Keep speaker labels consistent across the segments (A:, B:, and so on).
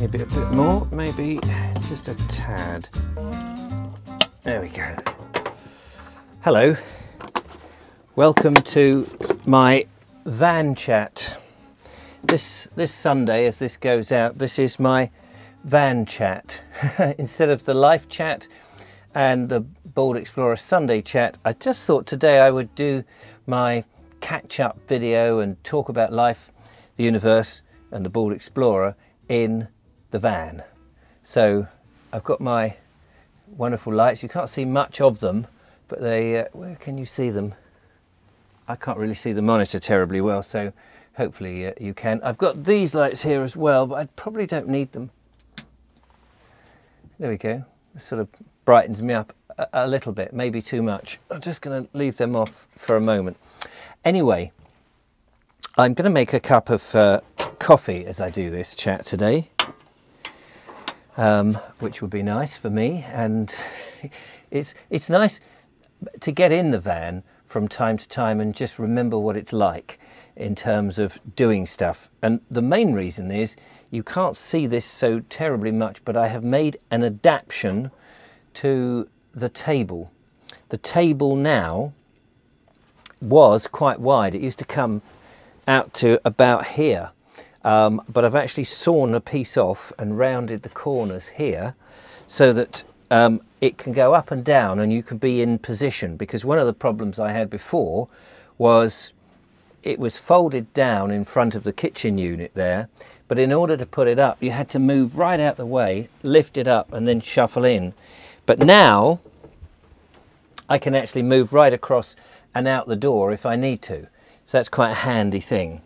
A: Maybe a bit more, maybe just a tad. There we go. Hello, welcome to my van chat. This Sunday, as this goes out, this is my van chat. Instead of the life chat and the Bald Explorer Sunday chat, I just thought today I would do my catch-up video and talk about life, the universe and the Bald Explorer in the van. So I've got my wonderful lights. You can't see much of them, but they, where can you see them? I can't really see the monitor terribly well, so hopefully you can. I've got these lights here as well, but I probably don't need them. There we go. This sort of brightens me up a little bit, maybe too much. I'm just going to leave them off for a moment. Anyway, I'm going to make a cup of coffee as I do this chat today, which would be nice for me. And it's nice to get in the van from time to time and just remember what it's like in terms of doing stuff. And the main reason is you can't see this so terribly much, but I have made an adaptation to the table. The table now was quite wide. It used to come out to about here, but I've actually sawn a piece off and rounded the corners here so that it can go up and down and you can be in position, because one of the problems I had before was it was folded down in front of the kitchen unit there, but in order to put it up you had to move right out the way, lift it up and then shuffle in. But now I can actually move right across and out the door if I need to. So that's quite a handy thing.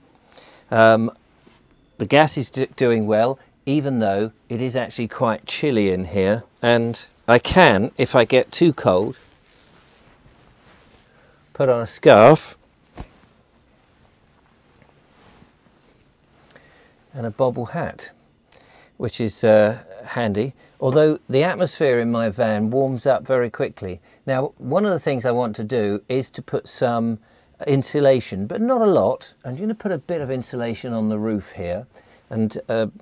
A: The gas is doing well, even though it is actually quite chilly in here, and I can, if I get too cold, put on a scarf and a bobble hat, which is handy, although the atmosphere in my van warms up very quickly. Now, one of the things I want to do is to put some insulation, but not a lot. I'm going to put a bit of insulation on the roof here, and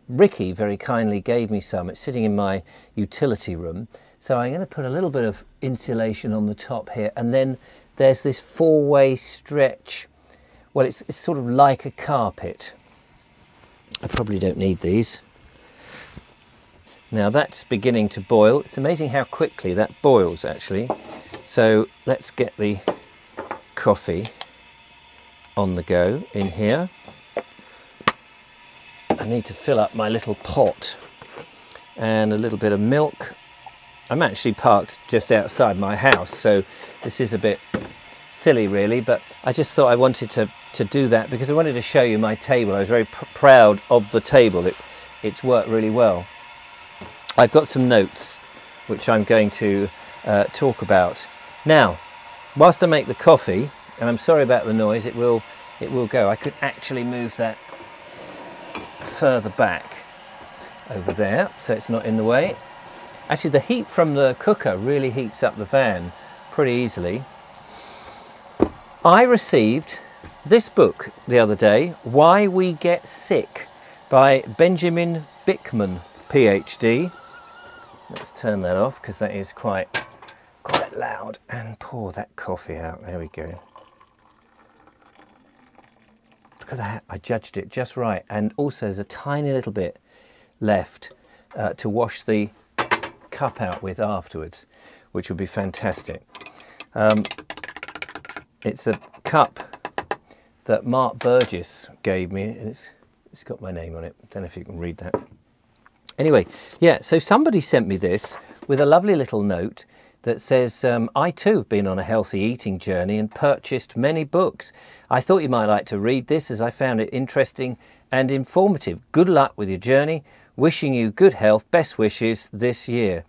A: Ricky very kindly gave me some. It's sitting in my utility room, so I'm going to put a little bit of insulation on the top here, and then there's this four-way stretch. Well, it's sort of like a carpet. I probably don't need these. Now that's beginning to boil. It's amazing how quickly that boils actually. So let's get the coffee on the go in here. I need to fill up my little pot and a little bit of milk. I'm actually parked just outside my house, so this is a bit silly really, but I just thought I wanted to do that because I wanted to show you my table. I was very proud of the table. It's worked really well. I've got some notes which I'm going to talk about. Now, whilst I make the coffee, and I'm sorry about the noise, it will go. I could actually move that further back over there so it's not in the way. Actually, the heat from the cooker really heats up the van pretty easily. I received this book the other day, Why We Get Sick, by Benjamin Bickman, PhD. Let's turn that off because that is quite loud, and pour that coffee out. There we go. Look at that, I judged it just right, and also there's a tiny little bit left to wash the cup out with afterwards, which would be fantastic. It's a cup that Mark Burgess gave me, and it's got my name on it. I don't know if you can read that. Anyway, yeah, so somebody sent me this with a lovely little note that says, I too have been on a healthy eating journey and purchased many books. I thought you might like to read this as I found it interesting and informative. Good luck with your journey. Wishing you good health. Best wishes this year.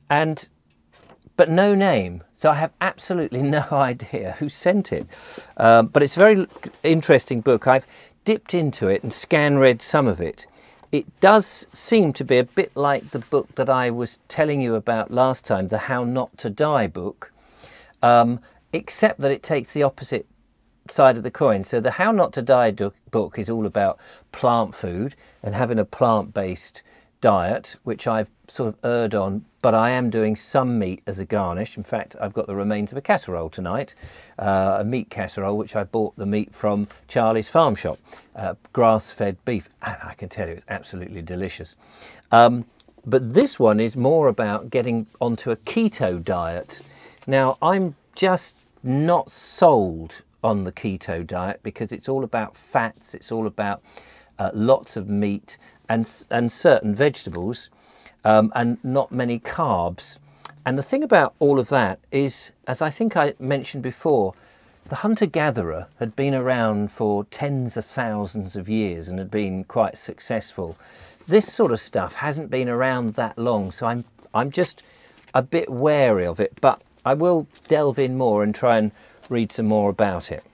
A: But no name. So I have absolutely no idea who sent it. But it's a very interesting book. I've dipped into it and scan-read some of it. It does seem to be a bit like the book that I was telling you about last time, the How Not to Die book, except that it takes the opposite side of the coin. So the How Not to Die book is all about plant food and having a plant-based diet, which I've sort of erred on, but I am doing some meat as a garnish. In fact, I've got the remains of a casserole tonight, a meat casserole, which I bought the meat from Charlie's Farm Shop, grass-fed beef, and I can tell you it's absolutely delicious. But this one is more about getting onto a keto diet. Now, I'm just not sold on the keto diet because it's all about fats, it's all about lots of meat and certain vegetables, and not many carbs. And the thing about all of that is, as I think I mentioned before, the hunter-gatherer had been around for tens of thousands of years and had been quite successful. This sort of stuff hasn't been around that long, so I'm just a bit wary of it, but I will delve in more and try and read some more about it.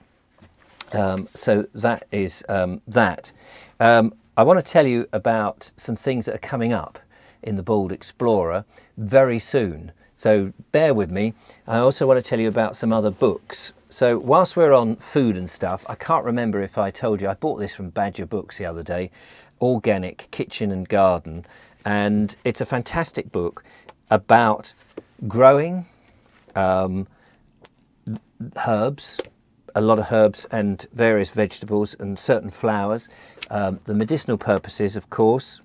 A: So that is that. I want to tell you about some things that are coming up in the Bald Explorer very soon. So bear with me. I also want to tell you about some other books. So whilst we're on food and stuff, I can't remember if I told you, I bought this from Badger Books the other day, Organic Kitchen and Garden. And it's a fantastic book about growing herbs, a lot of herbs and various vegetables and certain flowers, the medicinal purposes, of course,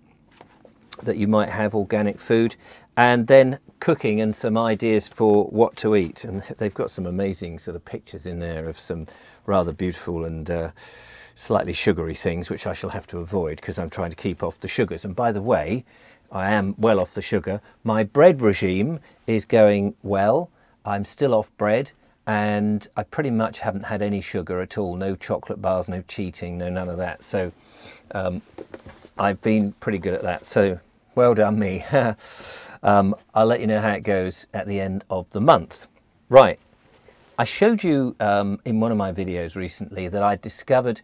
A: that you might have organic food, and then cooking and some ideas for what to eat. And they've got some amazing sort of pictures in there of some rather beautiful and slightly sugary things, which I shall have to avoid because I'm trying to keep off the sugars. And by the way, I am well off the sugar. My bread regime is going well. I'm still off bread, and I pretty much haven't had any sugar at all. No chocolate bars, no cheating, no none of that. So I've been pretty good at that. So well done me. I'll let you know how it goes at the end of the month. Right, I showed you in one of my videos recently that I discovered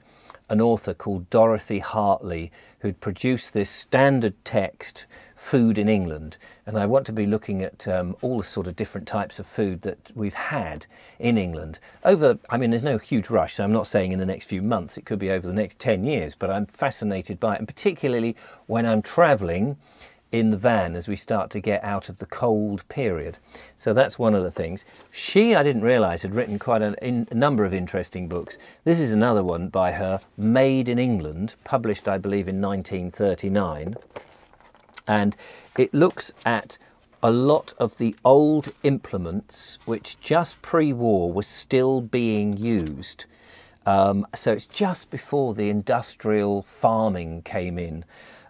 A: an author called Dorothy Hartley who'd produced this standard text, Food in England, and I want to be looking at all the sort of different types of food that we've had in England over, I mean, there's no huge rush, so I'm not saying in the next few months, it could be over the next 10 years, but I'm fascinated by it, and particularly when I'm travelling in the van as we start to get out of the cold period. So that's one of the things. She, I didn't realise, had written quite a number of interesting books. This is another one by her, Made in England, published I believe in 1939. And it looks at a lot of the old implements which just pre-war were still being used. So it's just before the industrial farming came in.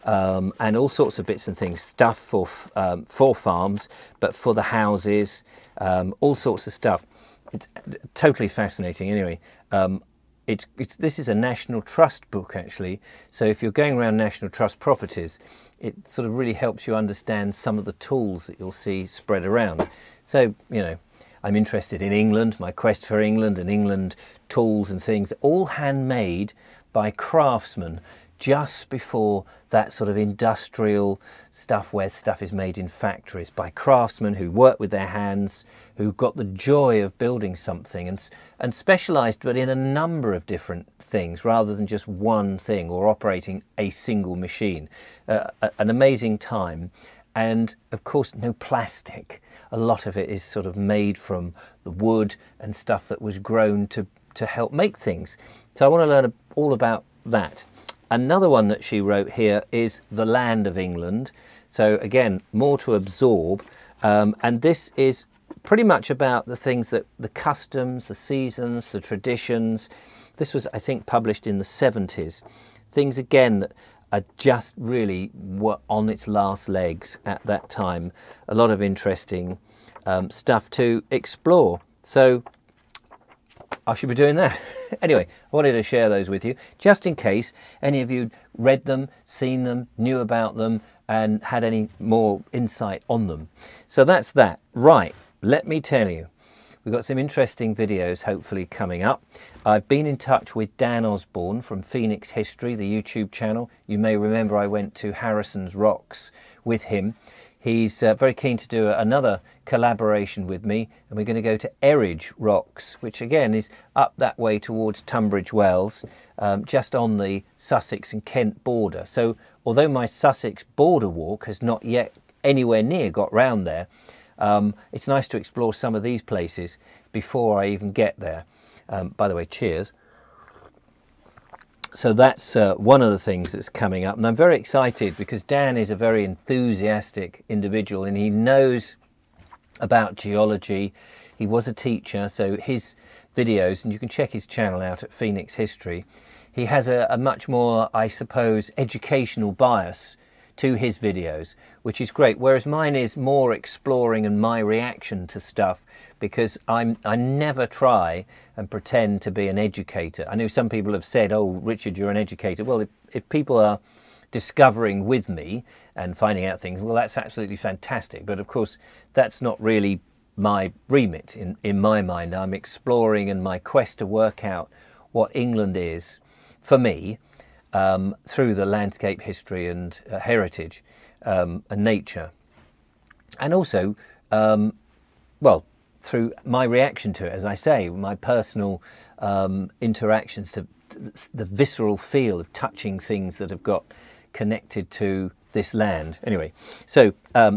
A: And all sorts of bits and things, stuff for farms, but for the houses, all sorts of stuff. It's totally fascinating. Anyway, this is a National Trust book, actually. So if you're going around National Trust properties, it sort of really helps you understand some of the tools that you'll see spread around. So, you know, I'm interested in England, my quest for England and England tools and things, all handmade by craftsmen just before that sort of industrial stuff where stuff is made in factories by craftsmen who work with their hands, who got the joy of building something and specialised but in a number of different things rather than just one thing or operating a single machine. An amazing time, and of course no plastic. A lot of it is sort of made from the wood and stuff that was grown to help make things. So I want to learn all about that. Another one that she wrote here is The Land of England. So again, more to absorb. And this is pretty much about the things that the customs, the seasons, the traditions. This was, I think, published in the 70s. Things, again, that are just really were on its last legs at that time. A lot of interesting stuff to explore. So I should be doing that. Anyway, I wanted to share those with you, just in case any of you read them, seen them, knew about them, and had any more insight on them. So that's that. Right, let me tell you, we've got some interesting videos hopefully coming up. I've been in touch with Dan Osborne from Phoenix History, the YouTube channel. You may remember I went to Harrison's Rocks with him. he's very keen to do another collaboration with me, and we're going to go to Eridge Rocks, which again is up that way towards Tunbridge Wells, just on the Sussex and Kent border. So although my Sussex border walk has not yet anywhere near got round there, it's nice to explore some of these places before I even get there. By the way, cheers. So that's one of the things that's coming up, and I'm very excited because Dan is a very enthusiastic individual and he knows about geology. He was a teacher, so his videos, and you can check his channel out at Phoenix History, he has a much more, I suppose, educational bias to his videos, which is great, whereas mine is more exploring and my reaction to stuff, because I never try and pretend to be an educator. I know some people have said, oh, Richard, you're an educator. Well, if people are discovering with me and finding out things, well, that's absolutely fantastic. But of course, that's not really my remit in my mind. I'm exploring in my quest to work out what England is for me, through the landscape history and heritage and nature. And also, well, through my reaction to it, as I say, my personal interactions to the visceral feel of touching things that have got connected to this land. Anyway, so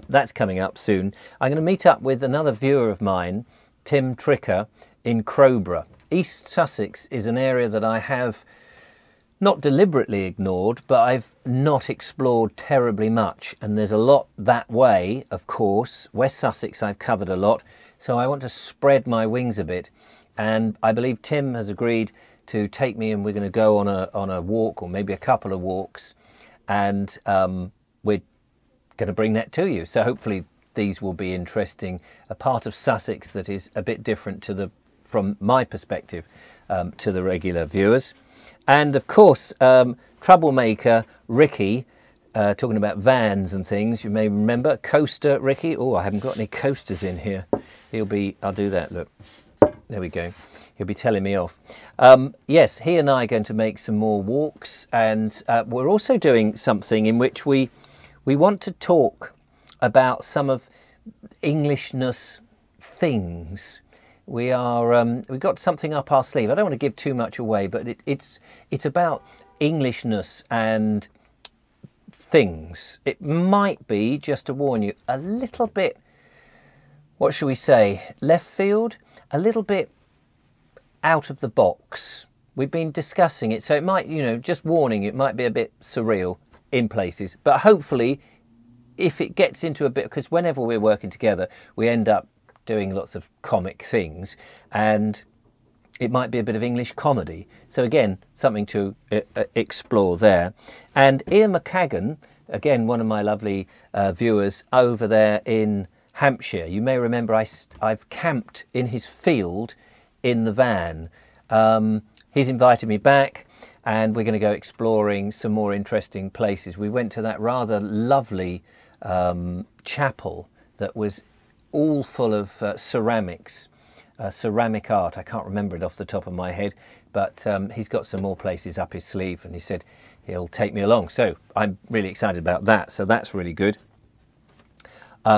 A: that's coming up soon. I'm going to meet up with another viewer of mine, Tim Tricker, in Crowborough. East Sussex is an area that I have not deliberately ignored, but I've not explored terribly much. And there's a lot that way, of course. West Sussex I've covered a lot, so I want to spread my wings a bit. And I believe Tim has agreed to take me, and we're going to go on a walk, or maybe a couple of walks, and we're going to bring that to you. So hopefully these will be interesting. A part of Sussex that is a bit different to from my perspective, to the regular viewers. And of course, troublemaker Ricky, talking about vans and things, you may remember, Coaster Ricky. Oh, I haven't got any coasters in here. I'll do that, look. There we go. He'll be telling me off. Yes, he and I are going to make some more walks, and we're also doing something in which we want to talk about some of Englishness things. We've got something up our sleeve. I don't want to give too much away, but it's about Englishness and things. It might be, just to warn you, a little bit, what shall we say, left field, a little bit out of the box. We've been discussing it, so it might, just warning, it might be a bit surreal in places, but hopefully if it gets into a bit, because whenever we're working together, we end up doing lots of comic things, and it might be a bit of English comedy. So again, something to explore there. And Ian McCagan, again, one of my lovely viewers over there in Hampshire. You may remember I've camped in his field in the van. He's invited me back, and we're going to go exploring some more interesting places. We went to that rather lovely chapel that was all full of ceramics, ceramic art. I can't remember it off the top of my head, but he's got some more places up his sleeve, and he said he'll take me along. So I'm really excited about that. So that's really good.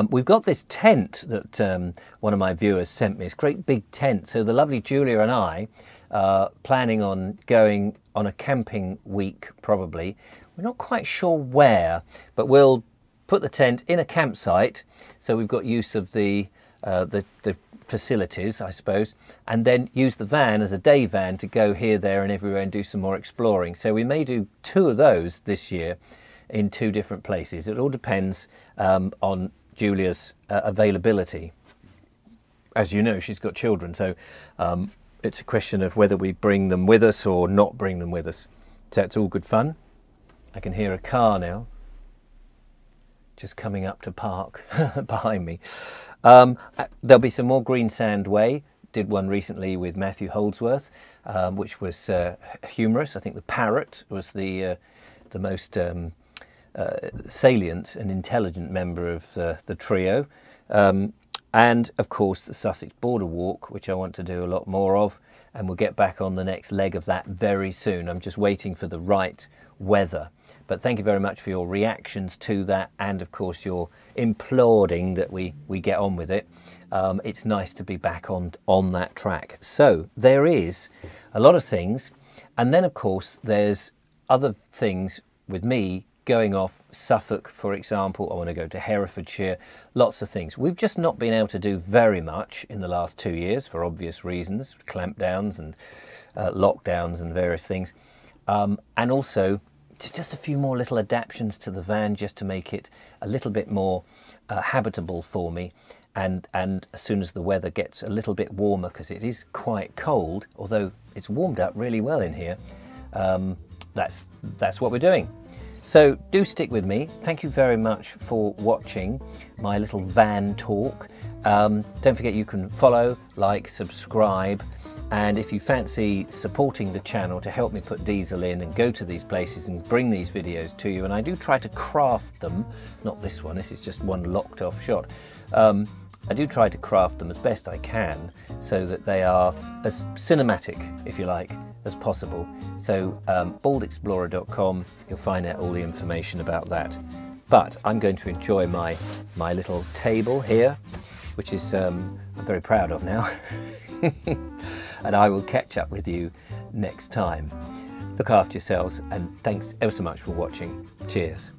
A: We've got this tent that one of my viewers sent me, this great big tent. So the lovely Julia and I are planning on going on a camping week, probably. We're not quite sure where, but we'll put the tent in a campsite, so we've got use of the facilities, I suppose, and then use the van as a day van to go here, there and everywhere and do some more exploring. So we may do 2 of those this year in 2 different places. It all depends on Julia's availability. As you know, she's got children, so it's a question of whether we bring them with us or not bring them with us. So it's all good fun. I can hear a car now just coming up to park behind me. There'll be some more Greensand Way. Did one recently with Matthew Holdsworth, which was humorous. I think the parrot was the most salient and intelligent member of the trio. And of course the Sussex Border Walk, which I want to do a lot more of, and we'll get back on the next leg of that very soon. I'm just waiting for the right weather. But thank you very much for your reactions to that, and of course your imploring that we get on with it. It's nice to be back on that track. So there is a lot of things, and then of course there's other things with me going off. Suffolk, for example, I want to go to Herefordshire, lots of things. We've just not been able to do very much in the last 2 years for obvious reasons, clampdowns and lockdowns and various things. And also just a few more little adaptations to the van just to make it a little bit more habitable for me. And as soon as the weather gets a little bit warmer, because it is quite cold, although it's warmed up really well in here, that's what we're doing. So do stick with me. Thank you very much for watching my little van talk. Don't forget you can follow, like, subscribe, and if you fancy supporting the channel to help me put diesel in and go to these places and bring these videos to you, and I do try to craft them, not this one, this is just one locked off shot. I do try to craft them as best I can so that they are as cinematic, if you like, as possible. So baldexplorer.com, you'll find out all the information about that. But I'm going to enjoy my little table here, which is I'm very proud of now. And I will catch up with you next time. Look after yourselves, and thanks ever so much for watching. Cheers.